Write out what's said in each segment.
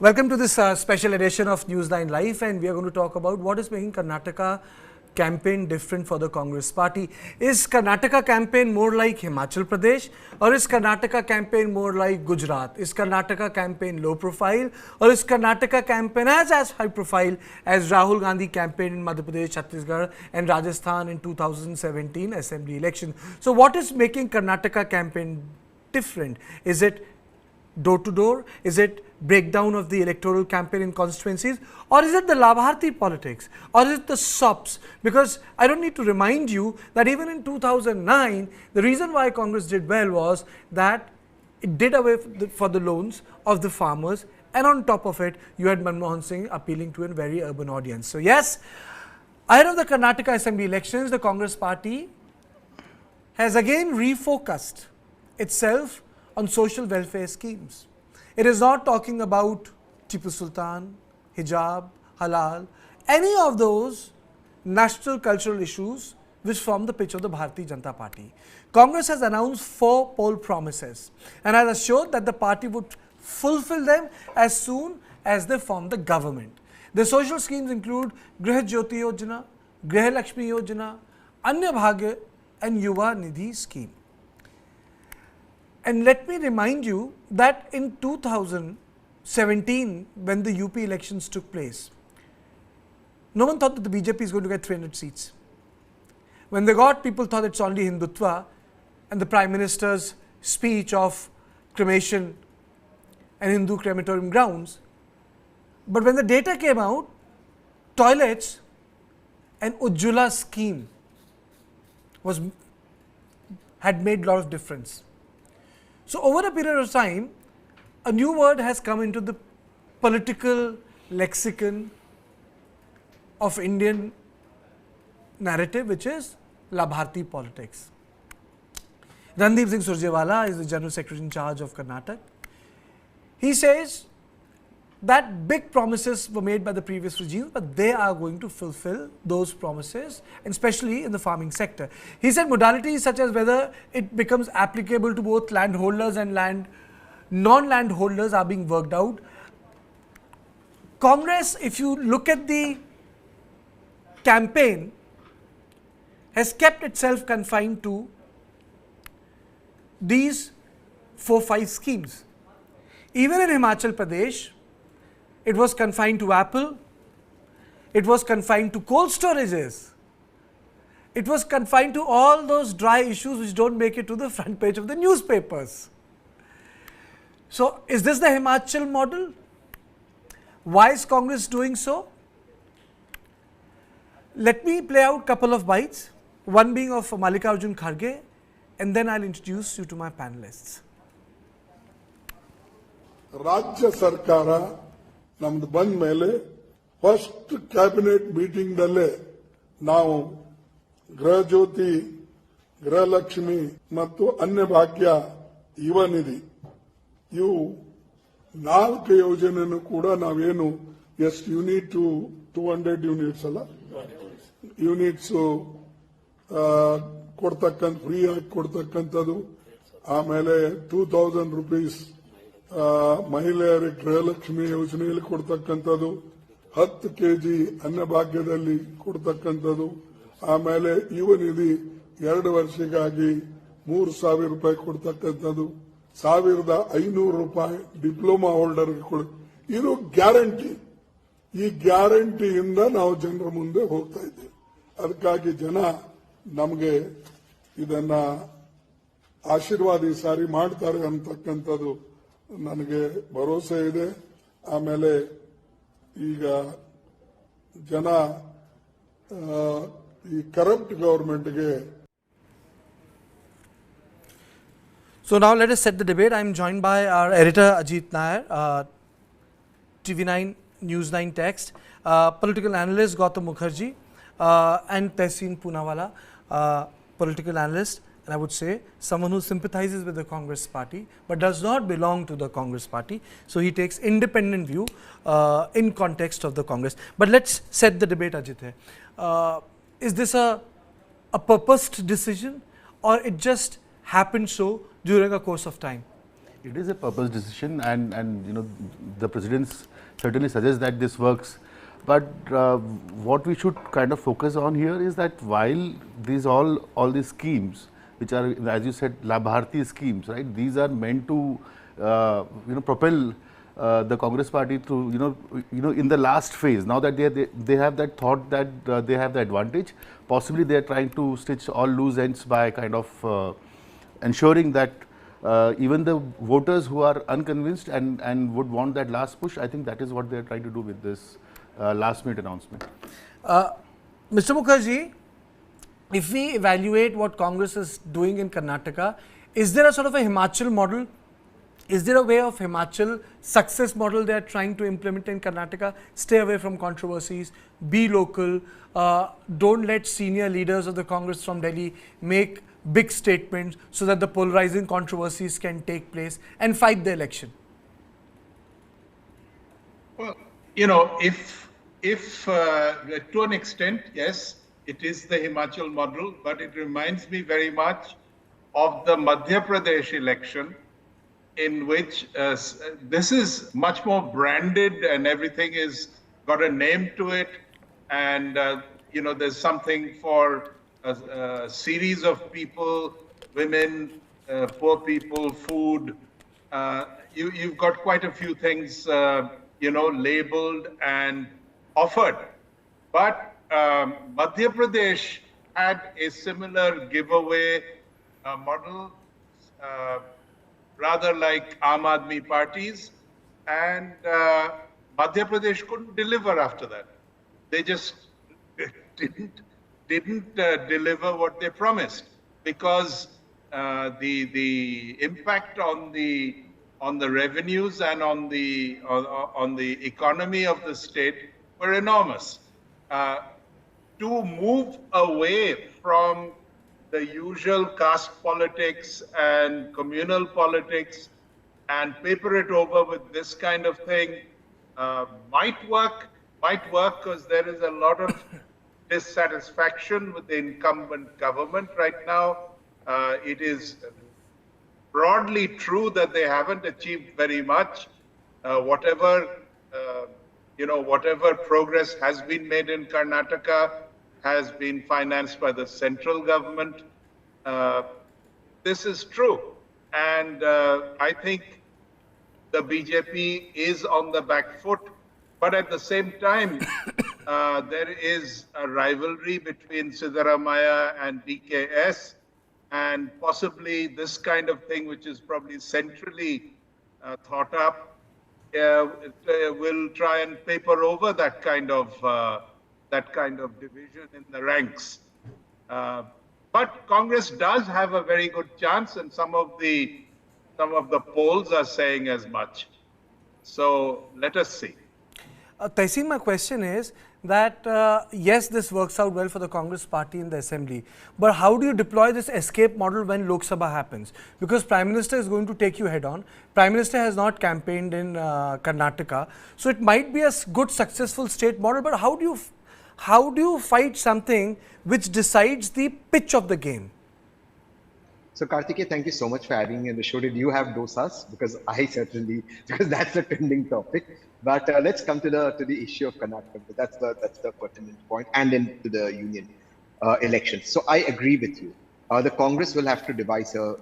Welcome to this special edition of News9 Live, and we are going to talk about what is making Karnataka campaign different for the Congress party. Is Karnataka campaign more like Himachal Pradesh, or is Karnataka campaign more like Gujarat? Is Karnataka campaign low profile, or is Karnataka campaign as high profile as Rahul Gandhi campaign in Madhya Pradesh, Chhattisgarh and Rajasthan in 2017 assembly election? So what is making Karnataka campaign different? Is it door to door? Is it breakdown of the electoral campaign in constituencies, or is it the Labharti politics, or is it the Sops? Because I don't need to remind you that even in 2009, the reason why Congress did well was that it did away for the loans of the farmers, and on top of it, you had Manmohan Singh appealing to a very urban audience. So yes, ahead of the Karnataka Assembly elections, the Congress party has again refocused itself on social welfare schemes. It is not talking about Tipu Sultan, hijab, halal, any of those national cultural issues which form the pitch of the Bharatiya Janata Party. Congress has announced 4 poll promises and has assured that the party would fulfill them as soon as they form the government. The social schemes include Grih Jyoti Yojana, Grih Lakshmi Yojana, Anya Bhagya and Yuva Nidhi scheme. And let me remind you that in 2017, when the UP elections took place, no one thought that the BJP is going to get 300 seats. When they got, people thought it's only Hindutva and the Prime Minister's speech of cremation and Hindu crematorium grounds. But when the data came out, toilets and Ujjwala scheme had made a lot of difference. So over a period of time, a new word has come into the political lexicon of Indian narrative, which is Labharti politics. Randeep Singh Surjewala is the General Secretary in charge of Karnataka. He says that big promises were made by the previous regime, but they are going to fulfill those promises, and especially in the farming sector. He said modalities such as whether it becomes applicable to both landholders and non-landholders are being worked out. Congress, if you look at the campaign, has kept itself confined to these 4-5 schemes. Even in Himachal Pradesh, it was confined to Apple, it was confined to cold storages, it was confined to all those dry issues which don't make it to the front page of the newspapers. So, is this the Himachal model? Why is Congress doing so? Let me play out a couple of bites, one being of Mallikarjun Kharge, and then I'll introduce you to my panelists. Rajya Sarkara ನಮ್ದು ಬಂದ ಮೇಲೆ first cabinet meeting ನಲ್ಲೇ ನಾವು ಗೃಹ ಜ್ಯೋತಿ, ಗೃಹಲಕ್ಷ್ಮಿ ಮತ್ತು ಅನ್ನಭಾಗ್ಯ, ಯುವ ನಿಧಿ ಇವು 4 ಯೋಜನೆಯನ್ನು ಕೂಡ ನಾವೇನು ಎಷ್ಟು ಯೂನಿಟ್ 200 ಯೂನಿಟ್ಸ್ ಅಲ್ಲ ಯೂನಿಟ್ಸ್ ಕೊಡ್ತಕ್ಕಂಥ ಫ್ರೀ ಆಗಿ ಕೊಡ್ತಕ್ಕಂಥದ್ದು, ಆಮೇಲೆ 2000 ರೂಪೀಸ್ ಮಹಿಳೆಯರಿಗೆ ಗೃಹಲಕ್ಷ್ಮಿ ಯೋಜನೆಯಲ್ಲಿ ಕೊಡ್ತಕ್ಕಂಥದ್ದು, 10 ಕೆಜಿ ಅನ್ನಭಾಗ್ಯದಲ್ಲಿ ಕೊಡ್ತಕ್ಕಂಥದ್ದು, ಆಮೇಲೆ ಯುವ ನಿಧಿ 2 ವರ್ಷಕ್ಕಾಗಿ 3,000 ರೂಪಾಯಿ ಕೊಡ್ತಕ್ಕಂಥದ್ದು, 1,500 ರೂಪಾಯಿ ಡಿಪ್ಲೊಮಾ ಹೋಲ್ಡರ್ಗೆ ಇದು ಗ್ಯಾರಂಟಿ. ಈ ಗ್ಯಾರಂಟಿಯಿಂದ ನಾವು ಜನರ ಮುಂದೆ ಹೋಗ್ತಾ ಇದ್ದೇವೆ. ಅದಕ್ಕಾಗಿ ಜನ ನಮಗೆ ಇದನ್ನ ಆಶೀರ್ವಾದ ಈ ಸಾರಿ ಮಾಡ್ತಾರೆ ಅಂತಕ್ಕಂಥದ್ದು ನನಗೆ ಭರವಸೆ ಇದೆ. ಆಮೇಲೆ ಈಗ ಜನ ಈ corrupt ಗವರ್ಮೆಂಟ್ಗೆ. So now let us set the debate. I am joined by our editor Ajit Nair, TV9 News9 Text, political analyst Gautam Mukherjee, and Tehseen Poonawala, political analyst, and I would say someone who sympathizes with the Congress party but does not belong to the Congress party. So he takes independent view in context of the Congress. But let's set the debate, Ajit. Is this a purposed decision, or it just happened so during a course of time? It is a purpose decision, and the presidents certainly suggest that this works. But what we should kind of focus on here is that while these all these schemes, which are, as you said, Labharti schemes, right? These are meant to propel the Congress party through in the last phase. Now that they have that thought that they have the advantage, possibly they are trying to stitch all loose ends by kind of ensuring that even the voters who are unconvinced and would want that last push, I think that is what they are trying to do with this last minute announcement. Mr. Mukherjee, if we evaluate what Congress is doing in Karnataka, is there a sort of a Himachal model? Is there a way of Himachal success model they are trying to implement in Karnataka? Stay away from controversies, be local, don't let senior leaders of the Congress from Delhi make big statements so that the polarizing controversies can take place and fight the election. Well, if to an extent, yes, it is the Himachal model, but it reminds me very much of the Madhya Pradesh election, in which this is much more branded and everything is got a name to it, and there's something for a series of people, women, poor people, food. You've got quite a few things labeled and offered. But Madhya Pradesh had a similar giveaway model, rather like Aam Aadmi parties, and Madhya Pradesh couldn't deliver after that. They just didn't deliver what they promised, because the impact on the revenues and on the economy of the state were enormous. To move away from the usual caste politics and communal politics and paper it over with this kind of thing might work because there is a lot of dissatisfaction with the incumbent government right now. It is broadly true that they haven't achieved very much. Whatever progress has been made in Karnataka has been financed by the central government. This is true. And I think the BJP is on the back foot. But at the same time, there is a rivalry between Siddaramaiah and DKS. And possibly this kind of thing, which is probably centrally thought up, will try and paper over that kind of division in the ranks. But Congress does have a very good chance, and some of the polls are saying as much. So let us see. Tehseen, my question is that yes, this works out well for the Congress party in the assembly, but how do you deploy this escape model when Lok Sabha happens? Because Prime Minister is going to take you head on. Prime Minister has not campaigned in Karnataka, so it might be a good successful state model, but how do you fight something which decides the pitch of the game? So Karthikeya, thank you so much for having me on the show. Did you have dosas? Because that's a trending topic. But let's come to the issue of Karnataka. That's the pertinent point, and then to the union elections. So I agree with you. The Congress will have to devise a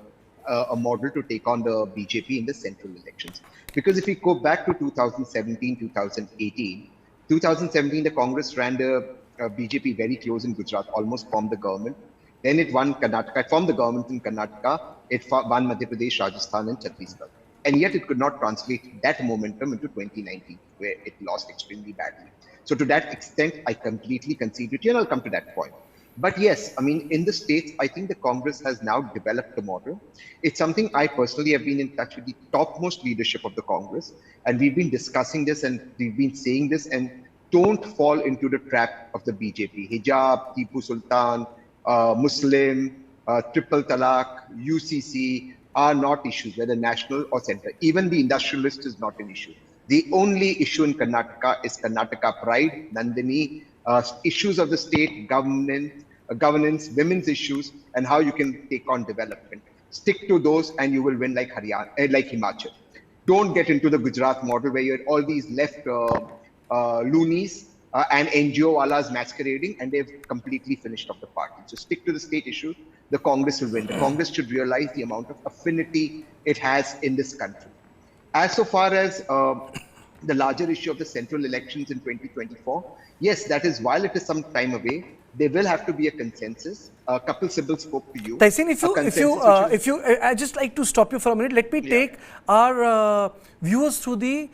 model to take on the BJP in the central elections. Because if we go back to 2017, 2018, 2017, the Congress ran the BJP very close in Gujarat, almost formed the government. Then it won Karnataka, it formed the government in Karnataka, it won Madhya Pradesh, Rajasthan and Chhattisgarh. And yet it could not translate that momentum into 2019, where it lost extremely badly. So to that extent, I completely concede with you, and I'll come to that point. But yes, I mean, in the states, I think the Congress has now developed a model. It's something I personally have been in touch with the topmost leadership of the Congress, and we've been discussing this and we've been saying this, and don't fall into the trap of the BJP. Hijab, Tipu Sultan, Muslim, triple talaq, UCC are not issues, whether national or central. Even the industrialist is not an issue. The only issue in Karnataka is Karnataka pride, Nandini, issues of the state, governance, women's issues, and how you can take on development. Stick to those and you will win like Haryana, like Himachal. Don't get into the Gujarat model where you had all these left loonies and NGO walas masquerading, and they've completely finished off the party. So stick to the state issue. The Congress will win. The Congress should realize the amount of affinity it has in this country. As so far as the larger issue of the central elections in 2024, yes, that is, while it is some time away, there will have to be a consensus. Kapil Sibal spoke to you. Taisin, I just like to stop you for a minute. Let me take our viewers through the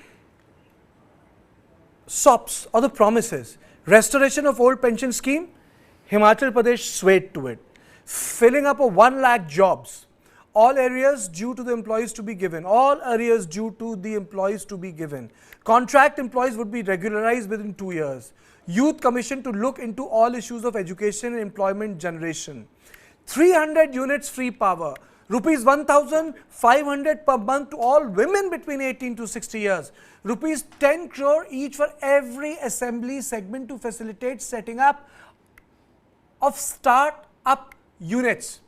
Sops or the promises. Restoration of old pension scheme, Himachal Pradesh swayed to it. Filling up of 1 lakh jobs. All areas due to the employees to be given. All areas due to the employees to be given. Contract employees would be regularized within 2 years. Youth Commission to look into all issues of education and employment generation. 300 units free power. Rupees 1,500 per month to all women between 18 to 60 years. Rupees 10 crore each for every assembly segment to facilitate setting up of start-up units.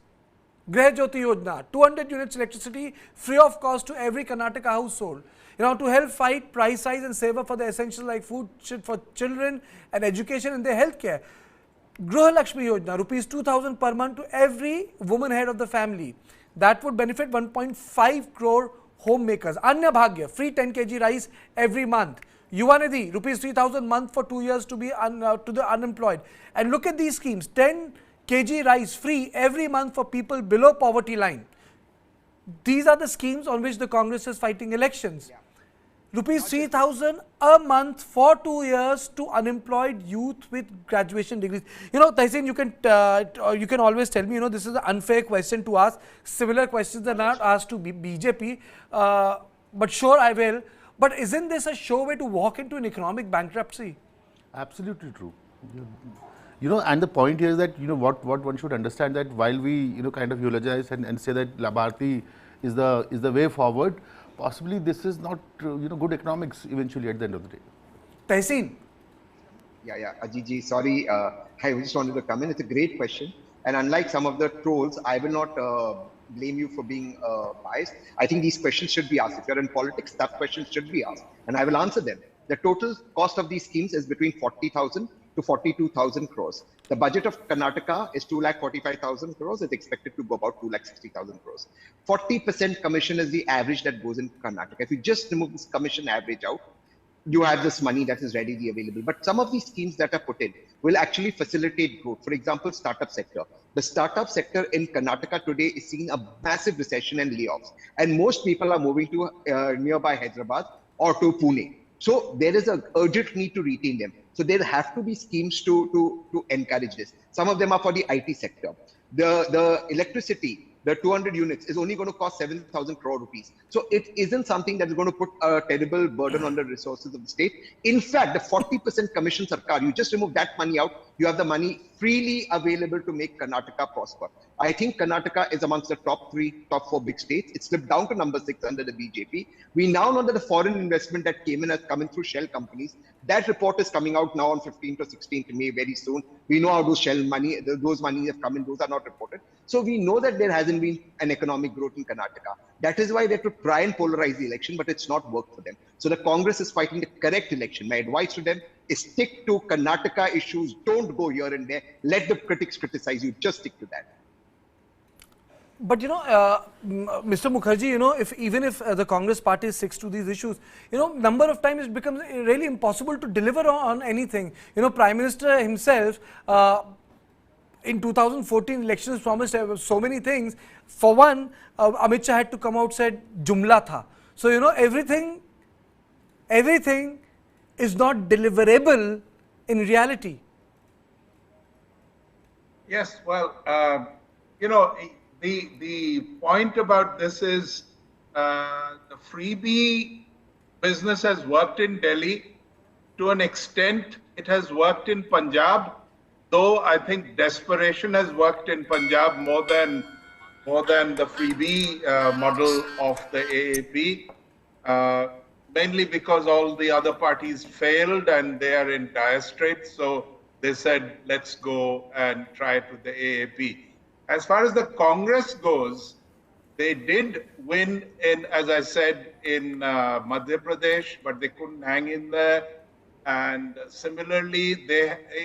Grah Jyoti Yojana, 200 units electricity free of cost to every Karnataka household. To help fight price rise and save up for the essentials like food for children and education and their healthcare. Gruha Lakshmi Yojana, rupees 2,000 per month to every woman head of the family. That would benefit 1.5 crore homemakers. Anya Bhagya, free 10 kg rice every month. Yuva Nidhi, rupees 3,000 month for 2 years to be to the unemployed. And look at these schemes, 10 kg rice free every month for people below poverty line. These are the schemes on which the Congress is fighting elections. Rupees 3,000 a month for 2 years to unemployed youth with graduation degrees. Taisin, you can always tell me, this is an unfair question to ask. Similar questions are not asked to BJP, but sure I will. But isn't this a sure way to walk into an economic bankruptcy? Absolutely true. And the point here is that, what one should understand, that while we, kind of eulogize and say that Labharti is the way forward, possibly this is not, good economics eventually at the end of the day. Taisin. Yeah, Ajit, sorry, I just wanted to come in. It's a great question. And unlike some of the trolls, I will not blame you for being biased. I think these questions should be asked. If you're in politics, tough questions should be asked. And I will answer them. The total cost of these schemes is between 40,000 to 42,000 crores. The budget of Karnataka is 2,45,000 crores. It's expected to go about 2,60,000 crores. 40% commission is the average that goes in Karnataka. If you just remove this commission average out, you have this money that is readily available. But some of these schemes that are put in will actually facilitate growth. For example, startup sector. The startup sector in Karnataka today is seeing a massive recession and layoffs. And most people are moving to nearby Hyderabad or to Pune. So there is an urgent need to retain them. So there have to be schemes to encourage this. Some of them are for the IT sector. The electricity, the 200 units is only going to cost 7,000 crore rupees. So it isn't something that is going to put a terrible burden on the resources of the state. In fact, the 40% commission sarkar, you just remove that money out, you have the money freely available to make Karnataka prosper. I think Karnataka is amongst the top 4 big states. It slipped down to number 6 under the BJP. We now know that the foreign investment that came in has come in through shell companies. That report is coming out now on 15th or 16th May very soon. We know how those shell money, those money have come in, those are not reported. So we know that there hasn't been an economic growth in Karnataka. That is why they have to try and polarize the election, but it's not worked for them. So the Congress is fighting the correct election. My advice to them is stick to Karnataka issues. Don't go here and there. Let the critics criticize you. Just stick to that. But Mr. Mukherjee, even if the Congress party sticks to these issues, number of times it becomes really impossible to deliver on anything. Prime Minister himself in 2014 elections promised so many things. For one, Amit Shah had to come out said jumla tha. So everything is not deliverable in reality. Yes, well, the point about this is the freebie business has worked in Delhi. To an extent, it has worked in Punjab, though I think desperation has worked in Punjab more than the freebie model of the AAP, mainly because all the other parties failed and they are in dire straits. So they said, let's go and try it with the AAP. As far as the Congress goes, They did win in, as I said, in Madhya Pradesh, but they couldn't hang in there. And similarly,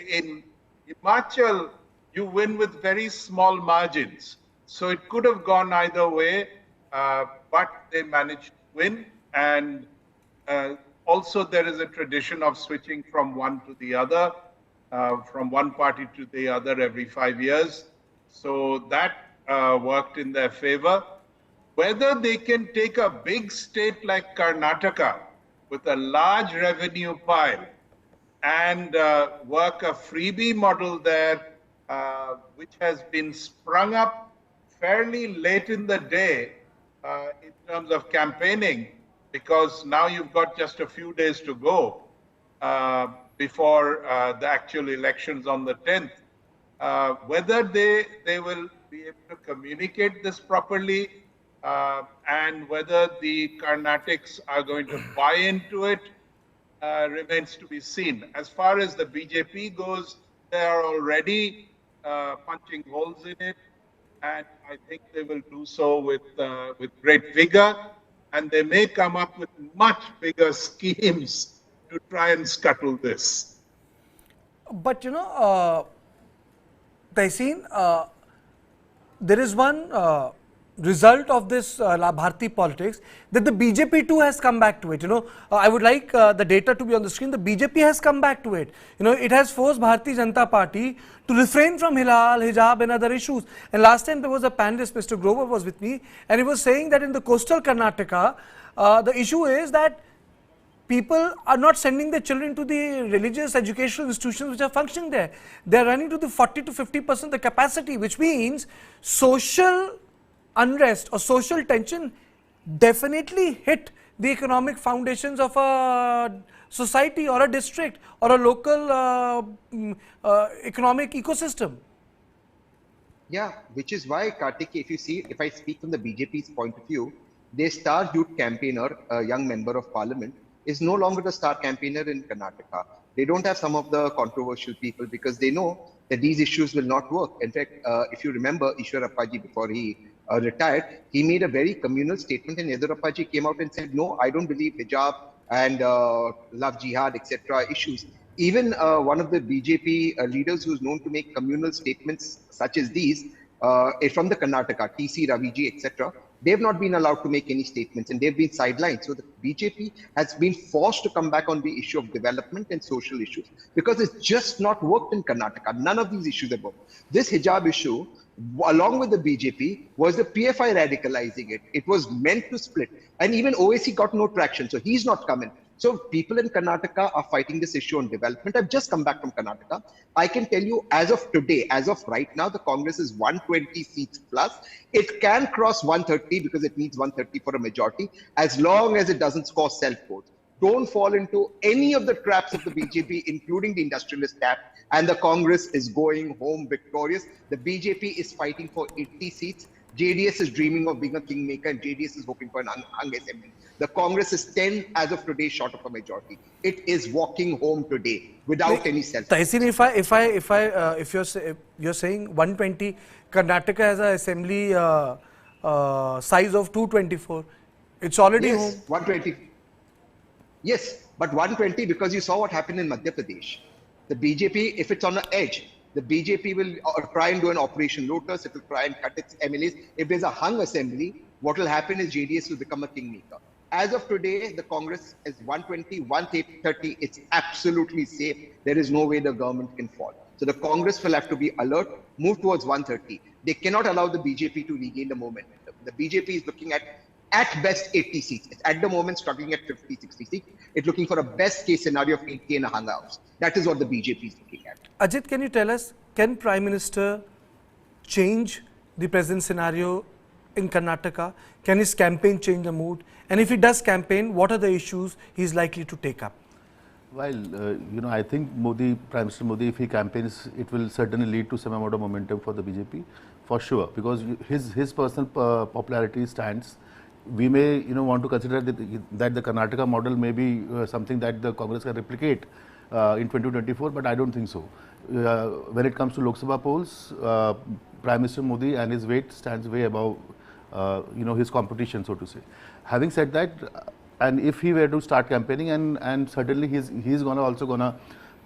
in Himachal, you win with very small margins. So it could have gone either way, but they managed to win. And also, there is a tradition of switching from one to the other, from one party to the other every 5 years. So that worked in their favor. Whether they can take a big state like Karnataka with a large revenue pile and work a freebie model there, which has been sprung up fairly late in the day in terms of campaigning, because now you've got just a few days to go before the actual elections on the 10th. Whether they will be able to communicate this properly and whether the Karnatics are going to buy into it remains to be seen. As far as the BJP goes, they are already punching holes in it, and I think they will do so with great vigor, and they may come up with much bigger schemes to try and scuttle this. But Tehseen, there is one result of this Bharti politics that the BJP too has come back to it. I would like the data to be on the screen. The BJP has come back to it. It has forced Bharatiya Janata Party to refrain from halal, hijab and other issues. And last time there was a panelist, Mr. Grover was with me, and he was saying that in the coastal Karnataka, the issue is that people are not sending their children to the religious educational institutions which are functioning there. They are running to the 40 to 50% the capacity, which means social unrest or social tension definitely hit the economic foundations of a society or a district or a local economic ecosystem. Yeah, which is why, Kartik, if I speak from the BJP's point of view, their star youth campaigner, a young member of parliament, is no longer the star campaigner in Karnataka. They don't have some of the controversial people because they know that these issues will not work. In fact, if you remember, Ishwar Appaji, before he retired, he made a very communal statement, and Yedurappaji came out and said, no, I don't believe hijab and love jihad, etc. issues. Even one of the BJP leaders who's known to make communal statements such as these from the Karnataka, TC Raviji, etc., they've not been allowed to make any statements and they've been sidelined. So the BJP has been forced to come back on the issue of development and social issues because it's just not worked in Karnataka. None of these issues have worked. This hijab issue, along with the BJP, was the PFI radicalizing it. It was meant to split. And even OAC got no traction. So he's not coming. So people in Karnataka are fighting this issue on development. I've just come back from Karnataka. I can tell you as of today, as of right now, the Congress is 120 seats plus. It can cross 130 because it needs 130 for a majority, as long as it doesn't score self-votes. Don't fall into any of the traps of the BJP, including the industrialist trap, and the Congress is going home victorious. The BJP is fighting for 80 seats. JDS is dreaming of being a kingmaker, and JDS is hoping for an hung assembly. The Congress is 10 as of today short of a majority. It is walking home today without any self. Tehseen, if you're saying 120, Karnataka has an assembly size of 224. It's already yes, home. 120. Yes, but 120 because you saw what happened in Madhya Pradesh. The BJP, if it's on the edge, the BJP will try and do an Operation Lotus. It will try and cut its MLAs. If there's a hung assembly, what will happen is JDS will become a kingmaker. As of today, the Congress is 120, 130. It's absolutely safe. There is no way the government can fall. So the Congress will have to be alert, move towards 130. They cannot allow the BJP to regain the momentum. The BJP is looking at best 80 seats. It's at the moment struggling at 50, 60 seats. It's looking for a best case scenario of 80 and a hung house. That is what the BJP is looking at. Ajit, can you tell us, can Prime Minister change the present scenario in Karnataka? Can his campaign change the mood? And if he does campaign, what are the issues he's likely to take up? Well, I think Prime Minister Modi, if he campaigns, it will certainly lead to some amount of momentum for the BJP, for sure, because his personal popularity stands. We may, want to consider that the Karnataka model may be something that the Congress can replicate in 2024, but I don't think so. When it comes to Lok Sabha polls, Prime Minister Modi and his weight stands way above his competition, so to say. Having said that, and if he were to start campaigning, and certainly he's also gonna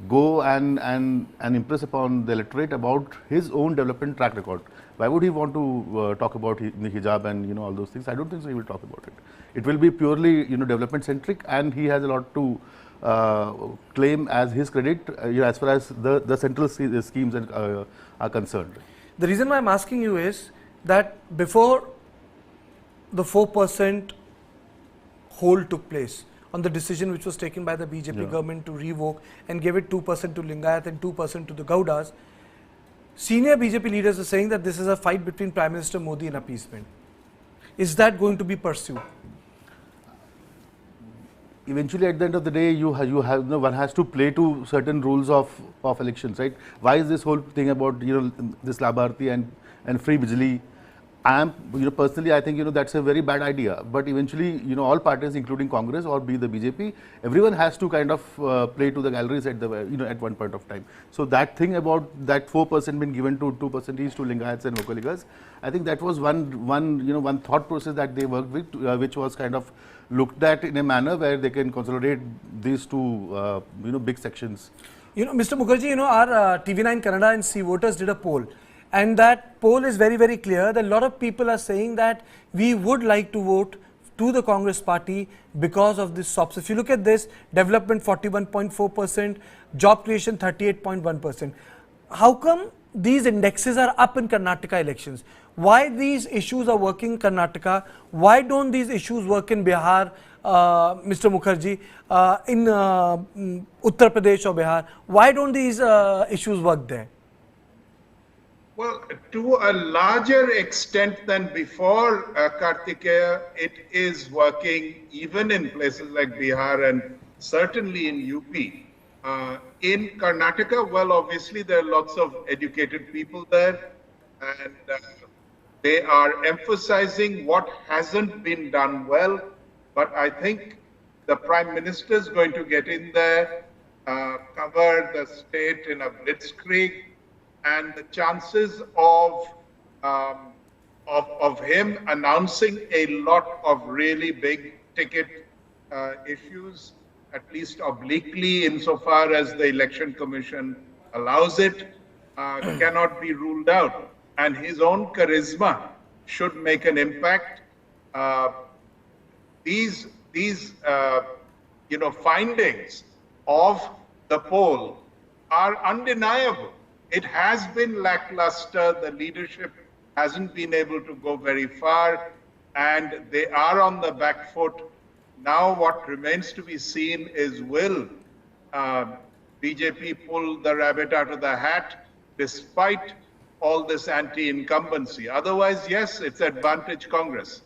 go and impress upon the electorate about his own development track record. Why would he want to talk about hijab and all those things? I don't think so. He will talk about it. It will be purely development centric, and he has a lot to claim as his credit as far as the central schemes are concerned. The reason why I'm asking you is that before the 4% hold took place on the decision which was taken by the BJP government to revoke and give it 2% to Lingayat and 2% to the Gaudas, senior BJP leaders are saying that this is a fight between Prime Minister Modi and appeasement. Is that going to be pursued? Eventually, at the end of the day, one has to play to certain rules of elections, right? Why is this whole thing about this Labharti and free Bijli? Personally, I think that's a very bad idea. But eventually, all parties, including Congress or be the BJP, everyone has to kind of play to the galleries at at one point of time. So that thing about that 4% being given to 2% each to Lingayats and Vokaligas, I think that was one thought process that they worked with, which was kind of looked at in a manner where they can consolidate these two big sections. Mr. Mukherjee, our TV9 Kannada and CVoters did a poll. And that poll is very, very clear that a lot of people are saying that we would like to vote to the Congress party because of this Sops. If you look at this, development 41.4%, job creation 38.1%. How come these indexes are up in Karnataka elections? Why these issues are working in Karnataka? Why don't these issues work in Bihar, Mr. Mukherjee, in Uttar Pradesh or Bihar? Why don't these issues work there? Well, to a larger extent than before, Kartikeya, it is working even in places like Bihar and certainly in UP. In Karnataka, well, obviously there are lots of educated people there, and they are emphasizing what hasn't been done well. But I think the Prime Minister is going to get in there, cover the state in a blitzkrieg, and the chances of him announcing a lot of really big ticket issues, at least obliquely insofar as the Election Commission allows it, cannot be ruled out. And his own charisma should make an impact. These findings of the poll are undeniable. It has been lackluster. The leadership hasn't been able to go very far, and they are on the back foot. Now what remains to be seen is, will BJP pull the rabbit out of the hat despite all this anti-incumbency? Otherwise, yes, it's advantage Congress.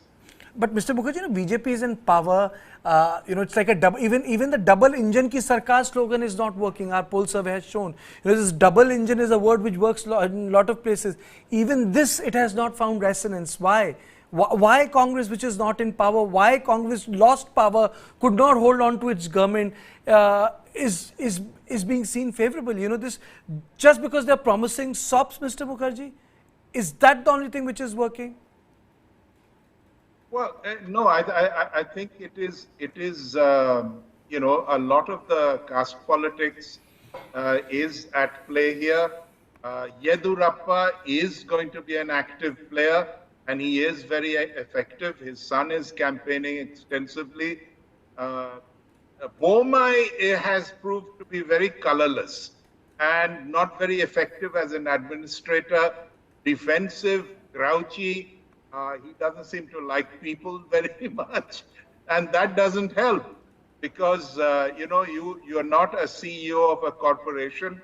But Mr. Mukherjee, BJP is in power. It's like a double. Even the double engine ki sarkar slogan is not working. Our poll survey has shown. This double engine is a word which works in a lot of places. Even this, it has not found resonance. Why? Why Congress, which is not in power, why Congress lost power, could not hold on to its government, is being seen favorable. This just because they are promising Sops, Mr. Mukherjee, is that the only thing which is working? Well, no, I think it is a lot of the caste politics is at play here. Yedurappa is going to be an active player, and he is very effective. His son is campaigning extensively. Bomai has proved to be very colorless and not very effective as an administrator, defensive, grouchy. He doesn't seem to like people very much, and that doesn't help because you're not a CEO of a corporation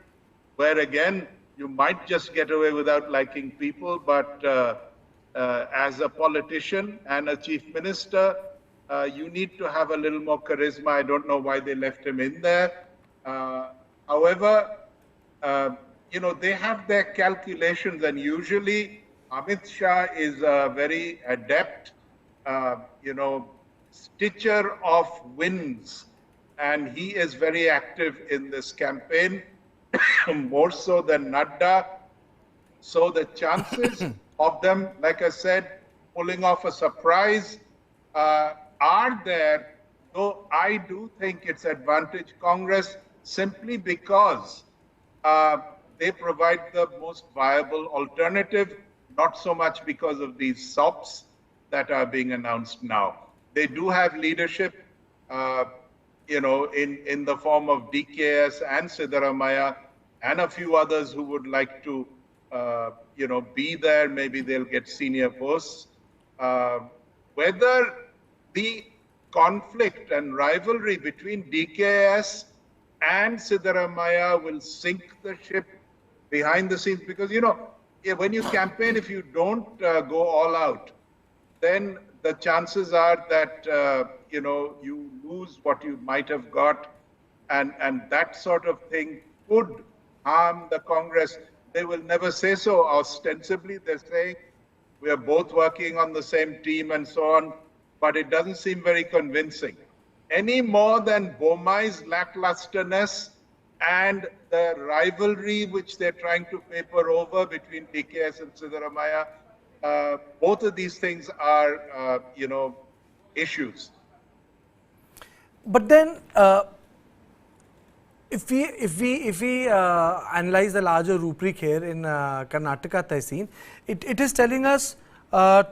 where again you might just get away without liking people, but as a politician and a chief minister, you need to have a little more charisma. I don't know why they left him in there. However, they have their calculations, and usually Amit Shah is a very adept, stitcher of wins, and he is very active in this campaign, more so than Nadda. So the chances of them, like I said, pulling off a surprise are there, though I do think it's advantage Congress simply because they provide the most viable alternative, not so much because of these Sops that are being announced now. They do have leadership, in the form of DKS and Siddaramaiah and a few others who would like to, be there. Maybe they'll get senior posts. Whether the conflict and rivalry between DKS and Siddaramaiah will sink the ship behind the scenes, because when you campaign, if you don't go all out, then the chances are that you lose what you might have got, and that sort of thing could harm the Congress. They will never say so. Ostensibly, they're saying we are both working on the same team and so on, but it doesn't seem very convincing. Any more than Bomai's lacklusterness and the rivalry which they're trying to paper over between DKS and Siddaramaiah, both of these things are, issues. But then, if we analyze the larger rubric here in Karnataka Tehsil, it is telling us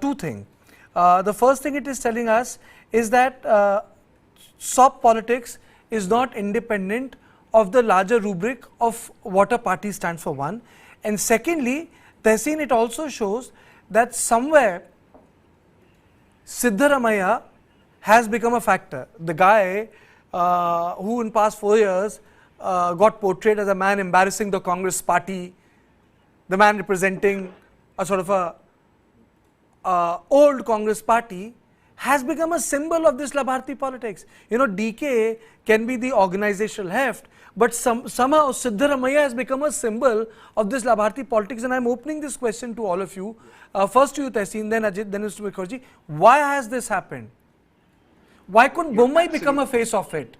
two things. The first thing it is telling us is that Sop politics is not independent of the larger rubric of what a party stands for, one. And secondly, Tehsil, it also shows that somewhere Siddaramaiah has become a factor. The guy who in past 4 years got portrayed as a man embarrassing the Congress party, the man representing a sort of a old Congress party, has become a symbol of this Labharti politics. DK can be the organizational heft, but somehow Siddaramaiah has become a symbol of this Labharti politics. And I'm opening this question to all of you. First to you, Tehsil, then Ajit, then Mr. Mukherjee. Why has this happened? Why couldn't Bomai become a face of it?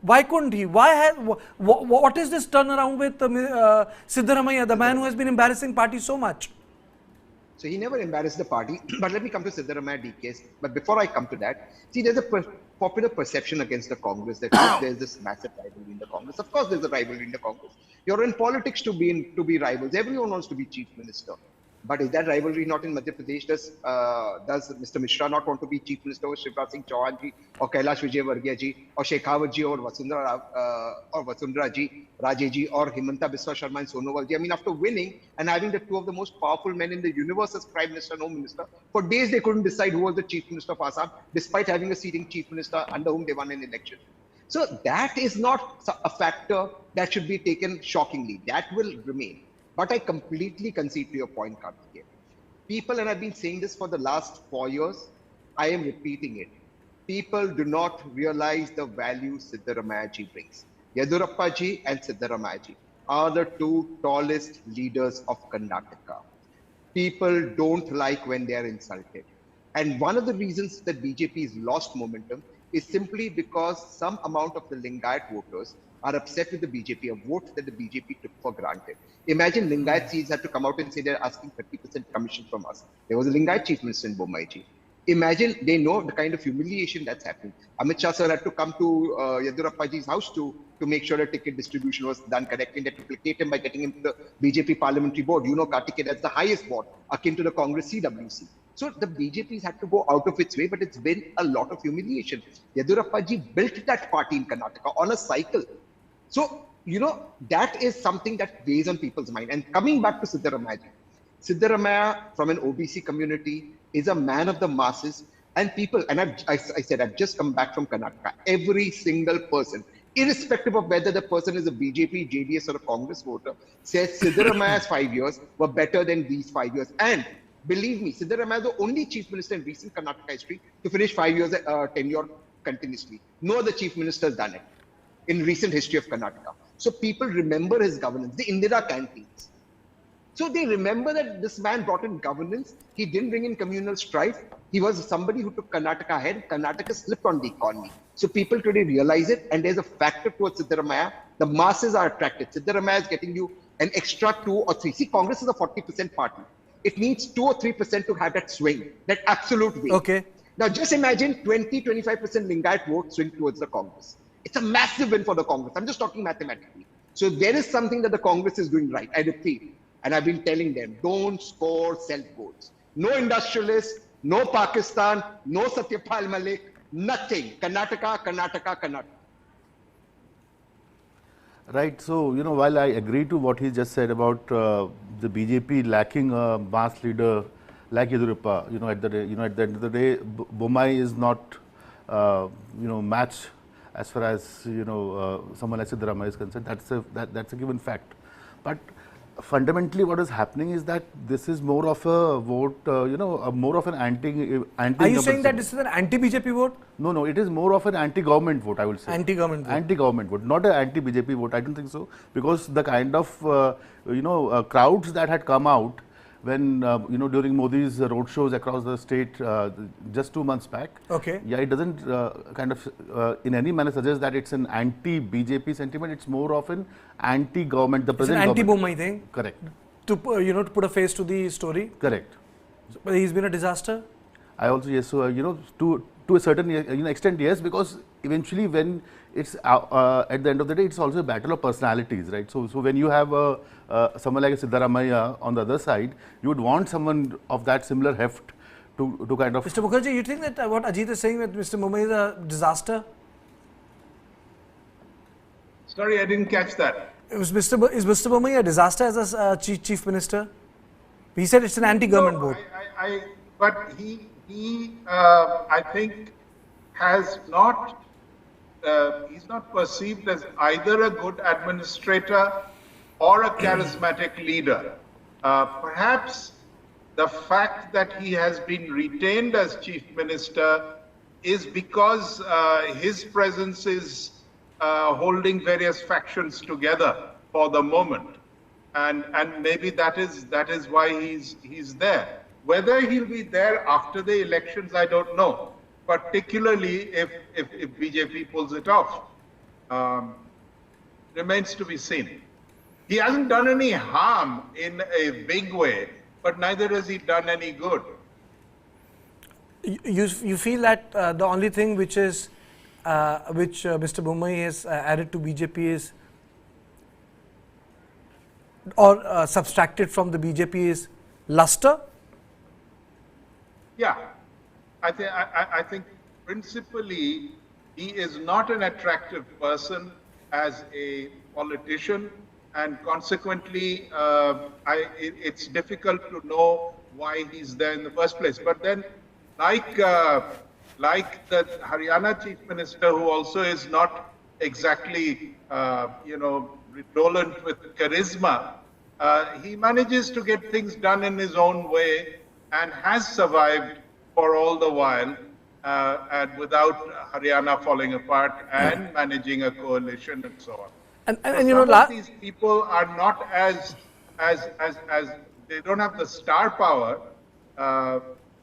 Why couldn't he? What is this turnaround with Siddaramaiah, the man who has been embarrassing party so much? So he never embarrassed the party. But let me come to Siddaramaiah DKS. But before I come to that, see, there's a popular perception against the Congress that there's this massive rivalry in the Congress. Of course, there's a rivalry in the Congress. You're in politics to be rivals. Everyone wants to be chief minister. But is that rivalry not in Madhya Pradesh? Does Mr. Mishra not want to be chief minister, or Shivraj Singh Chauhan ji, or Kailash Vijayvargiya ji, or Shekhawat ji, or Vasundhara ji, Raje ji, or Himanta Biswa Sharma and Sonowal ji? I mean, after winning and having the two of the most powerful men in the universe as prime minister and home minister, for days they couldn't decide who was the chief minister of Assam, despite having a sitting chief minister under whom they won an election. So that is not a factor that should be taken shockingly. That will remain. But I completely concede to your point, Kartikeya. People, and I've been saying this for the last 4 years, I am repeating it. People do not realize the value Siddaramaiah ji brings. Yedurappa ji and Siddaramaiah ji are the two tallest leaders of Karnataka. People don't like when they are insulted. And one of the reasons that BJP has lost momentum is simply because some amount of the Lingayat voters are upset with the BJP, a vote that the BJP took for granted. Imagine Lingayat seeds had to come out and say they're asking 30% commission from us. There was a Lingayat chief minister in Bomai ji. Imagine, they know the kind of humiliation that's happening. Amit Shah sir had to come to Yedurappa ji's house to make sure the ticket distribution was done correctly. They had to placate him by getting him to the BJP parliamentary board. Kartikeya, that's the highest board, akin to the Congress CWC. So the BJP's had to go out of its way, but it's been a lot of humiliation. Yedurappa ji built that party in Karnataka on a cycle. So, that is something that weighs on people's mind. And coming back to Siddaramaiah, Siddaramaiah from an OBC community is a man of the masses, and people, and I said, I've just come back from Karnataka. Every single person, irrespective of whether the person is a BJP, JDS or a Congress voter, says Siddaramaiah's 5 years were better than these 5 years. And believe me, Siddaramaiah is the only chief minister in recent Karnataka history to finish 5 years tenure continuously. No other chief minister has done it in recent history of Karnataka. So people remember his governance, the Indira canteens. So they remember that this man brought in governance. He didn't bring in communal strife. He was somebody who took Karnataka ahead. Karnataka slipped on the economy. So people today realize it, and there's a factor towards Siddaramaiah. The masses are attracted. Siddaramaiah is getting you an extra 2 or 3. See, Congress is a 40% party. It needs 2 or 3% to have that swing, that absolute weight. Okay. Now just imagine 20-25% Lingayat vote swing towards the Congress. It's a massive win for the Congress. I'm just talking mathematically. So there is something that the Congress is doing right. I repeat, and I've been telling them, don't score self-votes. No industrialists, no Pakistan, no Satyapal Malik, nothing. Karnataka, Karnataka, Karnataka. Right. So, while I agree to what he just said about the BJP lacking a mass leader like Yedurappa, at the end of the day, Bommai is not, match as far as someone like Siddaramaiah is concerned. That's a given fact. But fundamentally, what is happening is that this is more of a vote, more of an anti. Are you saying that this is an anti-BJP vote? No, it is more of an anti-government vote, I would say. Anti-government vote. Anti-government vote, not an anti-BJP vote. I don't think so, because the kind of crowds that had come out when during Modi's road shows across the state just 2 months back. Okay. Yeah, it doesn't kind of in any manner suggest that it's an anti-BJP sentiment. It's more of an anti-government. The present it's an anti-Bommai thing. Correct. To to put a face to the story. Correct. But he's been a disaster. I also, yes. So to a certain extent, yes, because eventually when it's at the end of the day, it's also a battle of personalities, right? So when you have someone like a Siddaramaiah on the other side, you would want someone of that similar heft to kind of. Mr. Mukherjee, you think that what Ajit is saying that Mr. Bommai is a disaster? Sorry, I didn't catch that. Is Mr. Bommai a disaster as a chief minister? He said it's an anti-government vote. But he I think has not. He's not perceived as either a good administrator or a charismatic leader. Perhaps the fact that he has been retained as chief minister is because his presence is holding various factions together for the moment, and maybe that is why he's there. Whether he'll be there after the elections, I don't know. Particularly if BJP pulls it off, remains to be seen. He hasn't done any harm in a big way, but neither has he done any good. You feel that the only thing which Mr. Bommai has added to BJP is, or subtracted from the BJP is luster? Yeah. I think principally he is not an attractive person as a politician, and consequently it's difficult to know why he's there in the first place. But then, like the Haryana chief minister, who also is not exactly redolent with charisma, he manages to get things done in his own way and has survived for all the while, and without Haryana falling apart and managing a coalition and so on. And some of these people are not as they don't have the star power,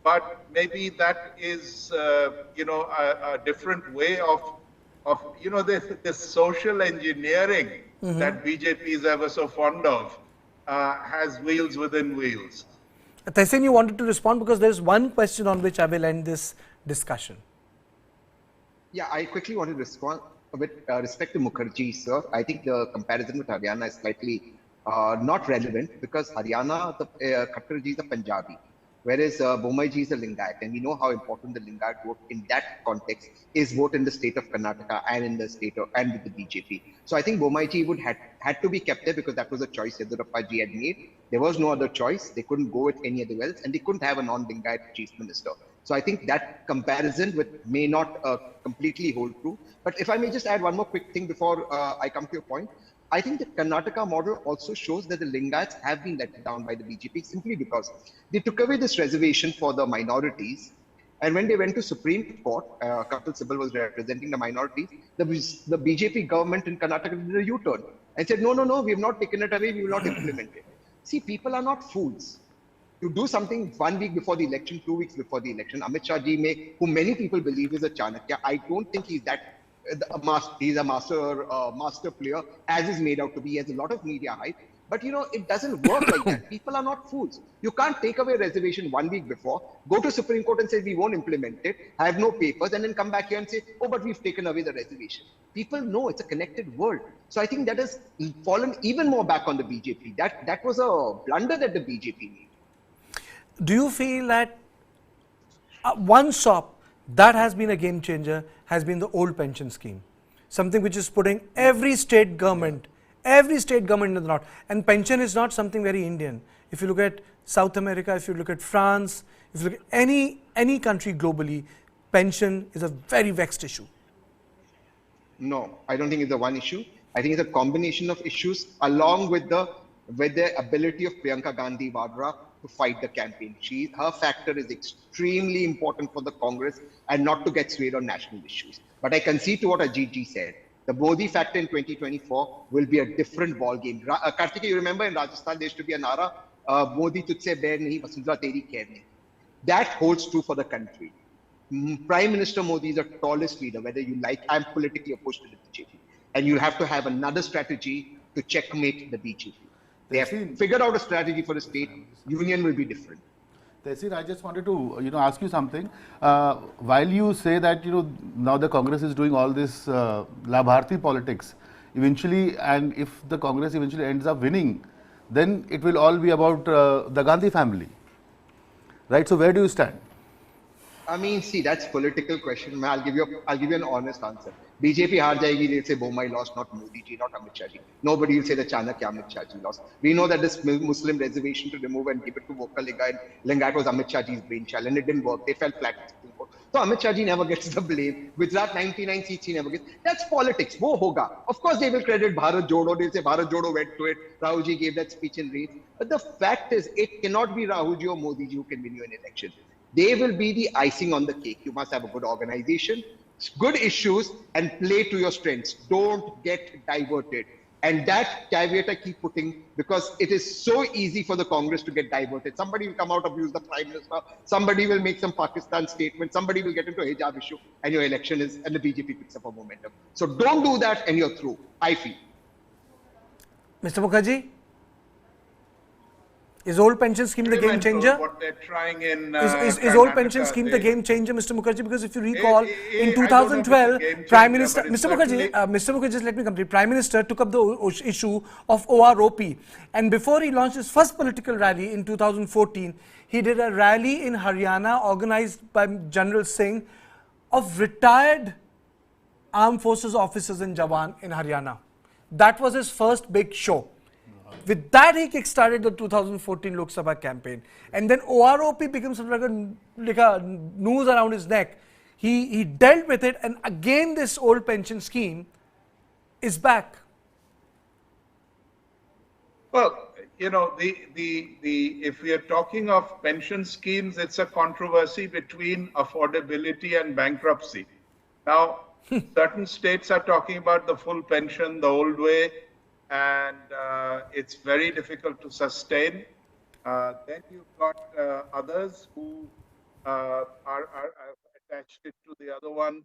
but maybe that is a different way of this social engineering that BJP is ever so fond of has wheels within wheels. Tehseen, you wanted to respond because there is one question on which I will end this discussion. Yeah, I quickly want to respond with respect to Mukherjee, sir. I think the comparison with Haryana is slightly not relevant, because Haryana, Khattarji is a Punjabi, whereas Bommai is a Lingayat, and we know how important the Lingayat vote in that context is, both in the state of Karnataka and in the state of, and with the BJP. So I think Bommai would had to be kept there because that was a choice Yedurappa ji had made. There was no other choice. They couldn't go with any other else, and they couldn't have a non-Lingayat chief minister. So I think that comparison may not completely hold true. But if I may just add one more quick thing before I come to your point, I think the Karnataka model also shows that the Lingayats have been let down by the BJP simply because they took away this reservation for the minorities. And when they went to Supreme Court, Kapil Sibal was representing the minorities, the BJP government in Karnataka did a U-turn and said, no, we have not taken it away, we will not implement it. See, people are not fools. To do something 1 week before the election, 2 weeks before the election, Amit Shah ji, who many people believe is a Chanakya, I don't think he's a master player as is made out to be. He has a lot of media hype. But it doesn't work like that. People are not fools. You can't take away a reservation 1 week before, go to Supreme Court and say we won't implement it, have no papers, and then come back here and say, oh, but we've taken away the reservation. People know it's a connected world. So I think that has fallen even more back on the BJP. That was a blunder that the BJP made. Do you feel that one SOP that has been a game changer has been the old pension scheme? Something which is putting every state government in the north. And pension is not something very Indian. If you look at South America, if you look at France, if you look at any country globally, pension is a very vexed issue. No, I don't think it's the one issue. I think it's a combination of issues along with the ability of Priyanka Gandhi Vadra to fight the campaign. Her factor is extremely important for the Congress and not to get swayed on national issues. But I concede to what Ajit ji said. The Modi factor in 2024 will be a different ball game. Kartike, you remember in Rajasthan there used to be a nara, Modi tujhse bair nahi, Vasundhara teri khair nahi. That holds true for the country. Prime Minister Modi is the tallest leader, whether you like, I'm politically opposed to the BJP. And you have to have another strategy to checkmate the BJP. They have figured out a strategy for the state. Union will be different. Tehseen, I just wanted to ask you something. While you say that now the Congress is doing all this Labharti politics, eventually, and if the Congress eventually ends up winning, then it will all be about the Gandhi family, right? So where do you stand? I mean, see, that's political question. I'll give you an honest answer. BJP har jayegi, they'll say Bomai lost, not Modi ji, not Amit Shah ji. Nobody will say the Chanakya Amit Shah ji lost. We know that this Muslim reservation to remove and give it to Voka Lingat was Amit Shah ji's brainchild, and it didn't work. They fell flat. So Amit Shah ji never gets the blame. Gujarat 99 seats he never gets. That's politics. Wo hoga. Of course, they will credit Bharat Jodo. They'll say Bharat Jodo went to it. Rahul ji gave that speech in Reeds. But the fact is, it cannot be Rahul ji or Modi ji who can win you an election. They will be the icing on the cake. You must have a good organization, good issues, and play to your strengths. Don't get diverted. And that caveat I keep putting, because it is so easy for the Congress to get diverted. Somebody will come out, abuse the Prime Minister. Somebody will make some Pakistan statement. Somebody will get into a hijab issue, and your election is, and the BJP picks up a momentum. So don't do that, and you're through, I feel. Mr. Mukherjee? Is old pension scheme the game changer? What they're trying in is old pension scheme the game changer, Mr. Mukherjee? Because if you recall, in 2012, Prime Minister, Mr. Mukherjee, let me complete. Prime Minister took up the issue of OROP, and before he launched his first political rally in 2014, he did a rally in Haryana organized by General Singh of retired armed forces officers in Jawan in Haryana. That was his first big show. With that, he kickstarted the 2014 Lok Sabha campaign. And then OROP becomes like a noose around his neck. He dealt with it, and again this old pension scheme is back. Well, if we are talking of pension schemes, it's a controversy between affordability and bankruptcy. Now, certain states are talking about the full pension the old way, and it's very difficult to sustain. Then you've got others who are attached it to the other one,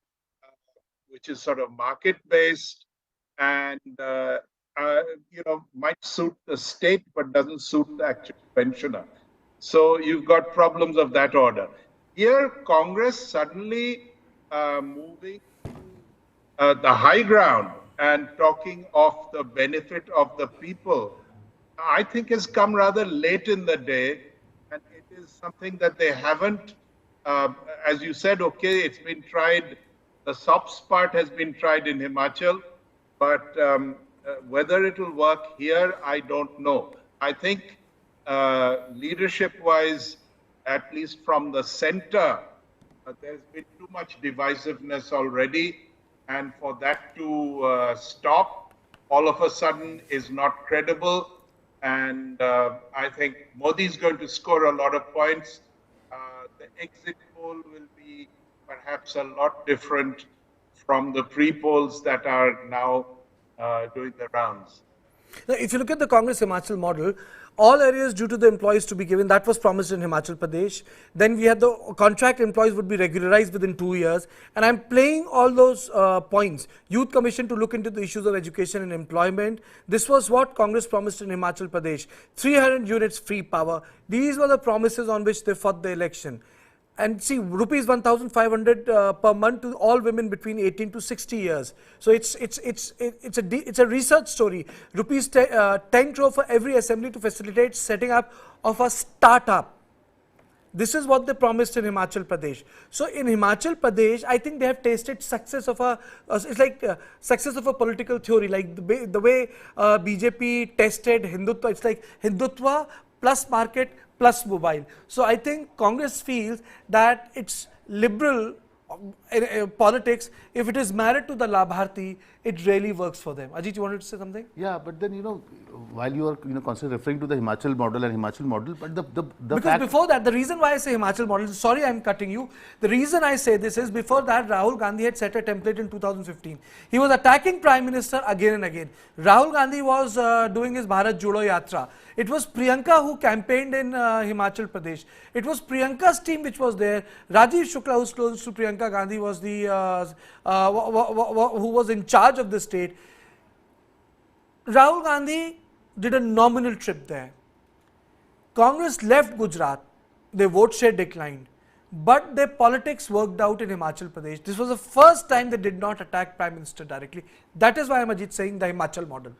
which is sort of market-based, and might suit the state but doesn't suit the actual pensioner. So you've got problems of that order. Here, Congress suddenly moving to the high ground and talking of the benefit of the people, I think has come rather late in the day, and it is something that they haven't, as you said, okay, it's been tried, the Sops part has been tried in Himachal, but whether it will work here, I don't know. I think leadership-wise, at least from the center, there's been too much divisiveness already. And for that to stop all of a sudden is not credible. And I think Modi is going to score a lot of points. The exit poll will be perhaps a lot different from the pre-polls that are now doing the rounds. Now, if you look at the Congress Himachal model, all areas due to the employees to be given, that was promised in Himachal Pradesh. Then we had the contract employees would be regularized within 2 years. And I'm playing all those points. Youth Commission to look into the issues of education and employment. This was what Congress promised in Himachal Pradesh. 300 units free power. These were the promises on which they fought the election. And see, rupees 1,500 per month to all women between 18 to 60 years. So it's a research story. Rupees 10 crore for every assembly to facilitate setting up of a startup. This is what they promised in Himachal Pradesh. So in Himachal Pradesh, I think they have tasted success of a, it's like success of a political theory, like the way BJP tested Hindutva. It's like Hindutva plus market plus mobile. So I think Congress feels that it's liberal politics, if it is married to the Labharti, it really works for them. Ajit, you wanted to say something? Yeah, but then, while you are, constantly referring to the Himachal model and Himachal model, but the because fact before that, the reason why I say Himachal model, sorry I'm cutting you, the reason I say this is before that Rahul Gandhi had set a template in 2015. He was attacking Prime Minister again and again. Rahul Gandhi was doing his Bharat Jodo Yatra. It was Priyanka who campaigned in Himachal Pradesh. It was Priyanka's team which was there. Rajiv Shukla, who's close to Priyanka Gandhi, was the who was in charge of the state. Rahul Gandhi did a nominal trip there. Congress left Gujarat. Their vote share declined. But their politics worked out in Himachal Pradesh. This was the first time they did not attack Prime Minister directly. That is why I'm Ajit saying the Himachal model.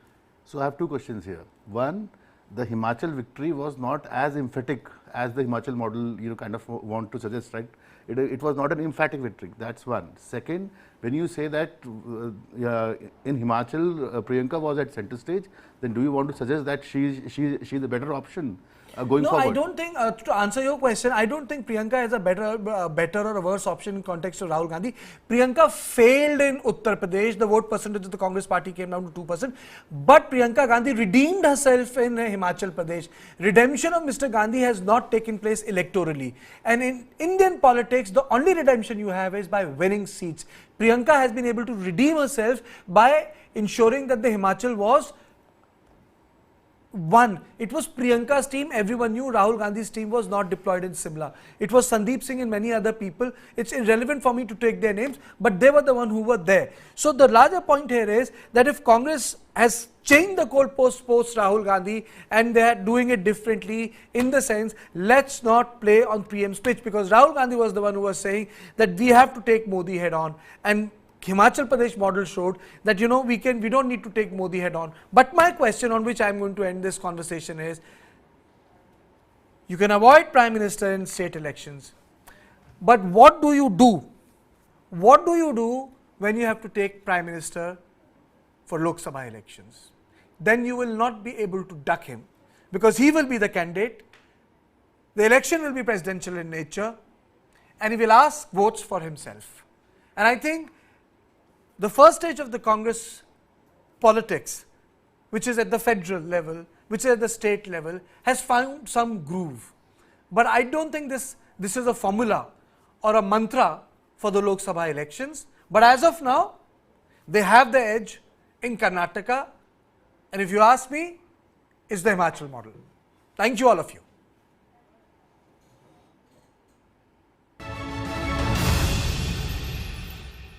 So I have two questions here. One, the Himachal victory was not as emphatic as the Himachal model kind of want to suggest, right? It was not an emphatic victory. That's one. Second, when you say that in Himachal Priyanka was at center stage, then do you want to suggest that she's the better option going forward? No, I don't think, to answer your question, I don't think Priyanka is a better or a worse option in context of Rahul Gandhi. Priyanka failed in Uttar Pradesh. The vote percentage of the Congress party came down to 2%. But Priyanka Gandhi redeemed herself in Himachal Pradesh. Redemption of Mr. Gandhi has not taken place electorally. And in Indian politics, the only redemption you have is by winning seats. Priyanka has been able to redeem herself by ensuring that the Himachal was won. It was Priyanka's team. Everyone knew Rahul Gandhi's team was not deployed in Simla. It was Sandeep Singh and many other people. It's irrelevant for me to take their names, but they were the one who were there. So the larger point here is that if Congress has changed the goalpost post Rahul Gandhi and they are doing it differently, in the sense, let's not play on PM's pitch, because Rahul Gandhi was the one who was saying that we have to take Modi head on, and Himachal Pradesh model showed that we don't need to take Modi head on. But my question on which I am going to end this conversation is, you can avoid Prime Minister in state elections, but what do you do? What do you do when you have to take Prime Minister for Lok Sabha elections? Then you will not be able to duck him, because he will be the candidate. The election will be presidential in nature, and he will ask votes for himself. And I think the first stage of the Congress politics, which is at the federal level, which is at the state level, has found some groove. But I don't think this is a formula or a mantra for the Lok Sabha elections. But as of now, they have the edge in Karnataka. And if you ask me, it's the Himachal model. Thank you, all of you.